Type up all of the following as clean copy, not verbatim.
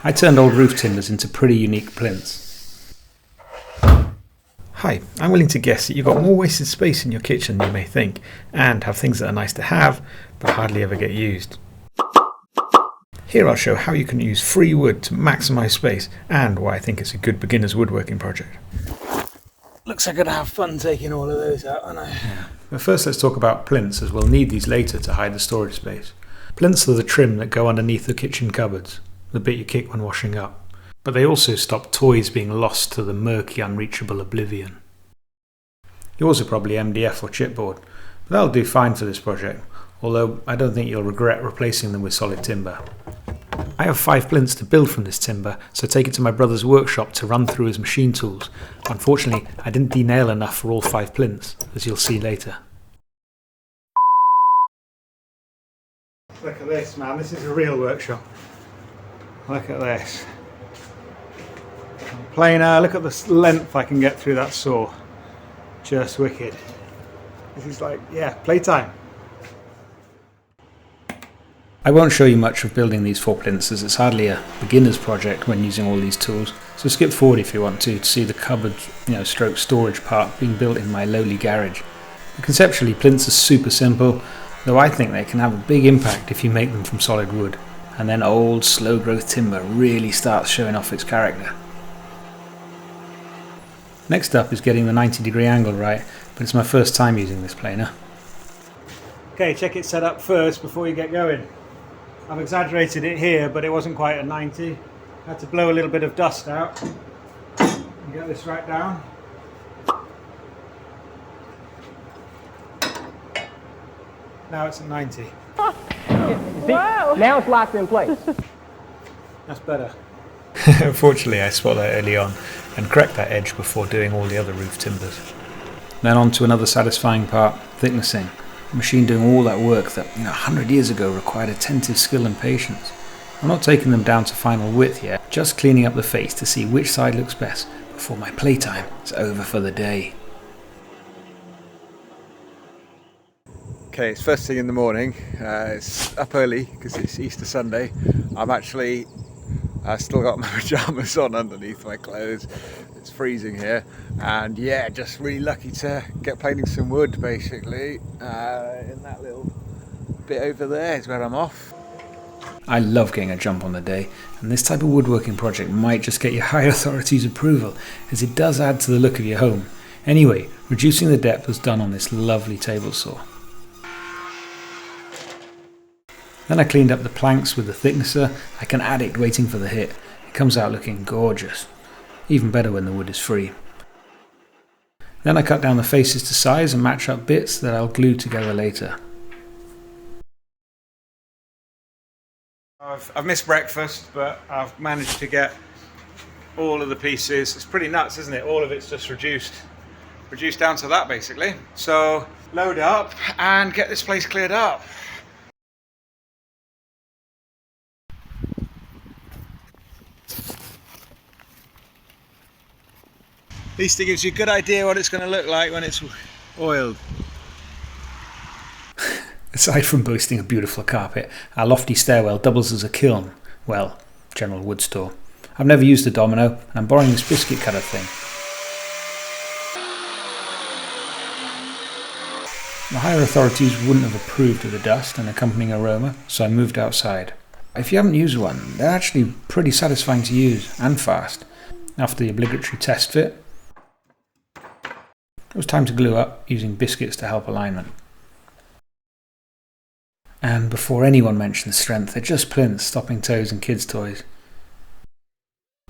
I turned old roof timbers into pretty unique plinths. Hi, I'm willing to guess that you've got more wasted space in your kitchen than you may think, and have things that are nice to have, but hardly ever get used. Here I'll show how you can use free wood to maximise space, and why I think it's a good beginner's woodworking project. Looks like I'm going to have fun taking all of those out, aren't I? Yeah. But first let's talk about plinths, as we'll need these later to hide the storage space. Plinths are the trim that go underneath the kitchen cupboards, the bit you kick when washing up. But they also stop toys being lost to the murky, unreachable oblivion. Yours are probably MDF or chipboard, but that'll do fine for this project, although I don't think you'll regret replacing them with solid timber. I have 5 plinths to build from this timber, so take it to my brother's workshop to run through his machine tools. Unfortunately, I didn't denail enough for all 5 plinths, as you'll see later. Look at this, man, this is a real workshop. Look at this. Planer, look at the length I can get through that saw. Just wicked. This is like, yeah, playtime. I won't show you much of building these 4 plinths, as it's hardly a beginner's project when using all these tools, so skip forward if you want to see the cupboard, stroke storage part being built in my lowly garage. But conceptually, plinths are super simple, though I think they can have a big impact if you make them from solid wood, and then old slow growth timber really starts showing off its character. Next up is getting the 90-degree angle right, but it's my first time using this planer. Okay, check it set up first before you get going. I've exaggerated it here, but it wasn't quite at 90. Had to blow a little bit of dust out and get this right down. Now it's at 90. Wow. Now it's locked in place. That's better. Unfortunately, I spot that early on and correct that edge before doing all the other roof timbers. Then on to another satisfying part, thicknessing. A machine doing all that work that 100 years ago required attentive skill and patience. I'm not taking them down to final width yet, just cleaning up the face to see which side looks best before my playtime is over for the day. Okay, it's first thing in the morning. It's up early because it's Easter Sunday. I'm actually still got my pyjamas on underneath my clothes. It's freezing here, and yeah, just really lucky to get planing some wood basically. In that little bit over there is where I'm off. I love getting a jump on the day, and this type of woodworking project might just get your higher authorities' approval, as it does add to the look of your home. Anyway, reducing the depth was done on this lovely table saw. Then I cleaned up the planks with the thicknesser, like an addict waiting for the hit. It comes out looking gorgeous. Even better when the wood is free. Then I cut down the faces to size and match up bits that I'll glue together later. I've missed breakfast, but I've managed to get all of the pieces. It's pretty nuts, isn't it? All of it's just reduced down to that basically. So load up and get this place cleared up. At least it gives you a good idea what it's going to look like when it's oiled. Aside from boasting a beautiful carpet, our lofty stairwell doubles as a kiln. Well, general wood store. I've never used a domino, and I'm borrowing this biscuit cutter thing. The higher authorities wouldn't have approved of the dust and accompanying aroma, so I moved outside. If you haven't used one, they're actually pretty satisfying to use, and fast. After the obligatory test fit, it was time to glue up, using biscuits to help alignment. And before anyone mentions strength, they're just plinths stopping toes and kids' toys.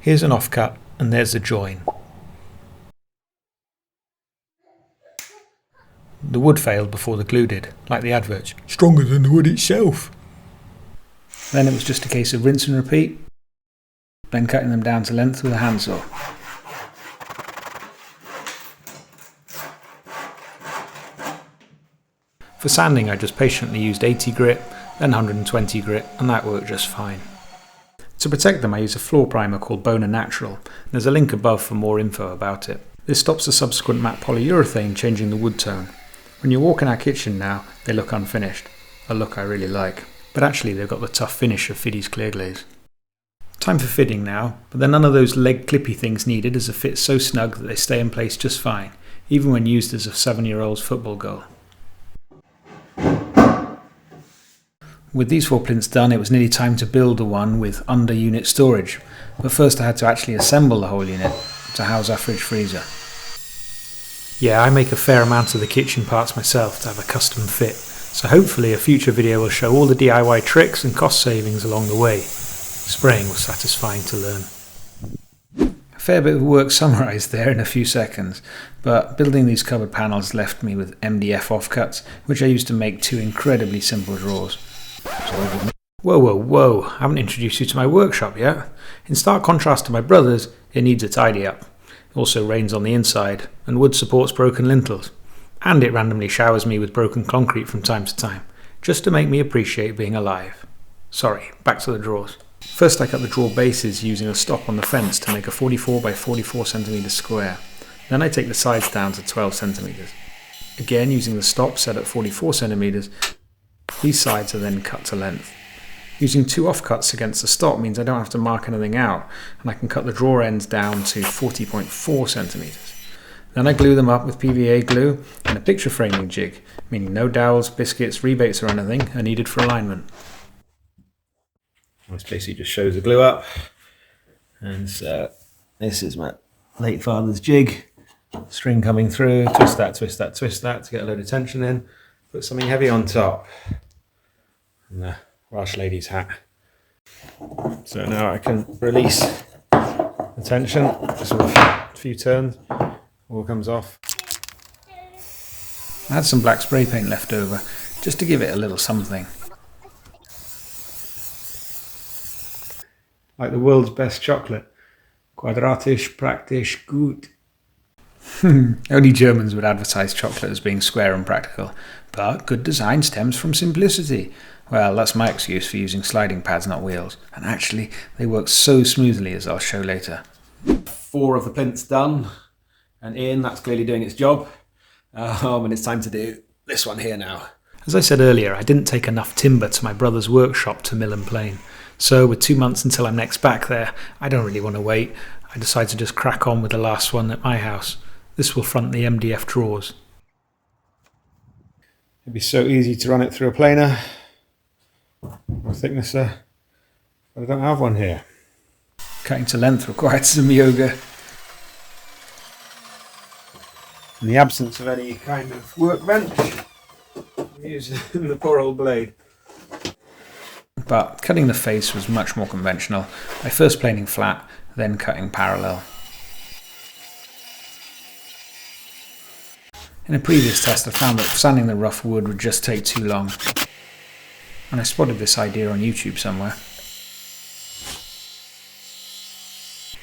Here's an offcut, and there's the join. The wood failed before the glue did, like the adverts. Stronger than the wood itself. Then it was just a case of rinse and repeat, then cutting them down to length with a handsaw. For sanding, I just patiently used 80 grit, then 120 grit, and that worked just fine. To protect them, I use a floor primer called Bona Natural. There's a link above for more info about it. This stops the subsequent matte polyurethane changing the wood tone. When you walk in our kitchen now, they look unfinished, a look I really like. But actually they've got the tough finish of Fiddy's clear glaze. Time for fitting now, but there are none of those leg clippy things needed, as they fit so snug that they stay in place just fine, even when used as a 7-year-old's football goal. With these 4 plinths done, it was nearly time to build the one with under-unit storage, but first I had to actually assemble the whole unit to house our fridge freezer. Yeah, I make a fair amount of the kitchen parts myself to have a custom fit, so hopefully a future video will show all the DIY tricks and cost savings along the way. Spraying was satisfying to learn. A fair bit of work summarised there in a few seconds, but building these cupboard panels left me with MDF offcuts, which I used to make 2 incredibly simple drawers. Whoa, I haven't introduced you to my workshop yet. In stark contrast to my brother's, it needs a tidy up. It also rains on the inside, and wood supports broken lintels. And it randomly showers me with broken concrete from time to time, just to make me appreciate being alive. Sorry, back to the drawers. First I cut the drawer bases using a stop on the fence to make a 44 by 44 cm square. Then I take the sides down to 12 cm. Again using the stop set at 44 cm, these sides are then cut to length. Using 2 offcuts against the stop means I don't have to mark anything out, and I can cut the drawer ends down to 40.4 cm. Then I glue them up with PVA glue and a picture framing jig, meaning no dowels, biscuits, rebates or anything are needed for alignment. This basically just shows the glue up, and this is my late father's jig. String coming through, twist that to get a load of tension in, put something heavy on top, and the Welsh lady's hat. So now I can release the tension, just with a few turns, all comes off. I had some black spray paint left over, just to give it a little something. Like the world's best chocolate. Quadratisch, praktisch, gut. Only Germans would advertise chocolate as being square and practical, but good design stems from simplicity. Well, that's my excuse for using sliding pads, not wheels. And actually, they work so smoothly, as I'll show later. 4 of the plinths done, and in, that's clearly doing its job. And it's time to do this one here now. As I said earlier, I didn't take enough timber to my brother's workshop to mill and plane. So with 2 months until I'm next back there, I don't really want to wait. I decided to just crack on with the last one at my house. This will front the MDF drawers. It'd be so easy to run it through a planer or thicknesser, but I don't have one here. Cutting to length required some yoga. In the absence of any kind of workbench, I'm using the poor old blade. But cutting the face was much more conventional, by first planing flat, then cutting parallel. In a previous test I found that sanding the rough wood would just take too long, and I spotted this idea on YouTube somewhere.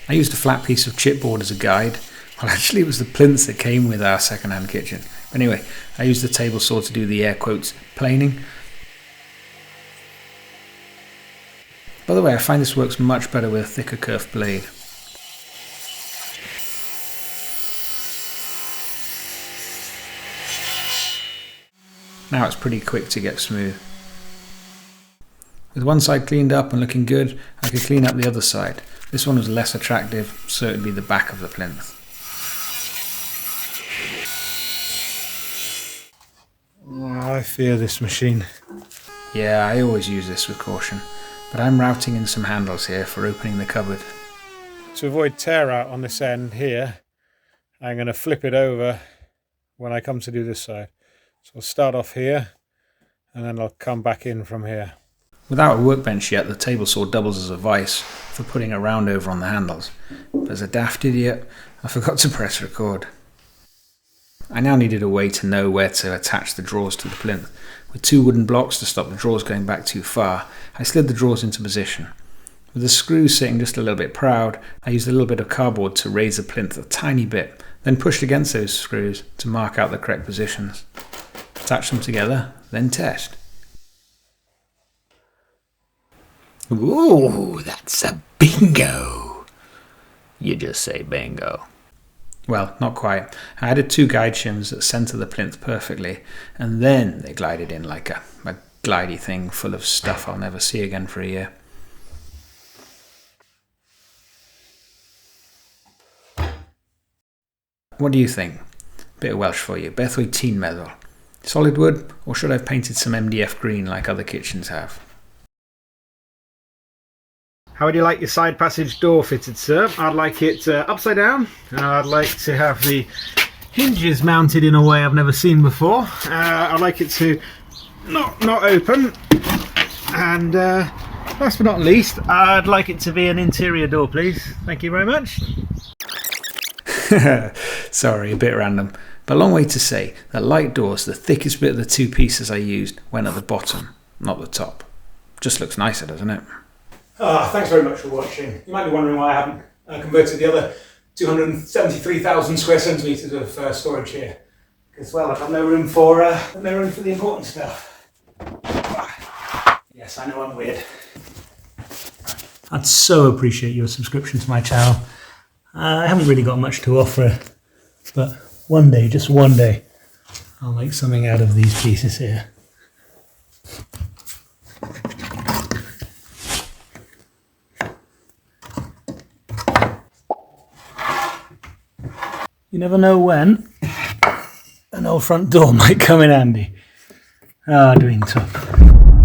I used a flat piece of chipboard as a guide. Well, actually it was the plinths that came with our second-hand kitchen. Anyway, I used the table saw to do the air quotes planing. By the way, I find this works much better with a thicker curved blade. Now it's pretty quick to get smooth. With one side cleaned up and looking good, I could clean up the other side. This one was less attractive, so it would be the back of the plinth. Oh, I fear this machine. Yeah, I always use this with caution. But I'm routing in some handles here for opening the cupboard. To avoid tear out on this end here, I'm going to flip it over when I come to do this side. So I'll start off here, and then I'll come back in from here. Without a workbench yet, the table saw doubles as a vise for putting a round over on the handles. But as a daft idiot, I forgot to press record. I now needed a way to know where to attach the drawers to the plinth. With 2 wooden blocks to stop the drawers going back too far, I slid the drawers into position. With the screws sitting just a little bit proud, I used a little bit of cardboard to raise the plinth a tiny bit, then pushed against those screws to mark out the correct positions. Attach them together, then test. Ooh, that's a bingo! You just say bingo. Well, not quite. I added 2 guide shims that centre the plinth perfectly, and then they glided in like a glidey thing full of stuff I'll never see again for a year. What do you think? Bit of Welsh for you. Beth wyt ti'n meddwl? Solid wood, or should I have painted some MDF green like other kitchens have? How would you like your side passage door fitted, sir? I'd like it upside down, and I'd like to have the hinges mounted in a way I've never seen before. I'd like it to not open, and last but not least, I'd like it to be an interior door, please. Thank you very much. Sorry, a bit random, but a long way to say that light doors, the thickest bit of the two pieces I used, went at the bottom, not the top. Just looks nicer, doesn't it? Thanks very much for watching. You might be wondering why I haven't converted the other 273,000 square centimetres of storage here. Because, well, I've got no room for the important stuff. Yes, I know I'm weird. I'd so appreciate your subscription to my channel. I haven't really got much to offer, but one day, just one day, I'll make something out of these pieces here. You never know when an old front door might come in handy. Doing tough.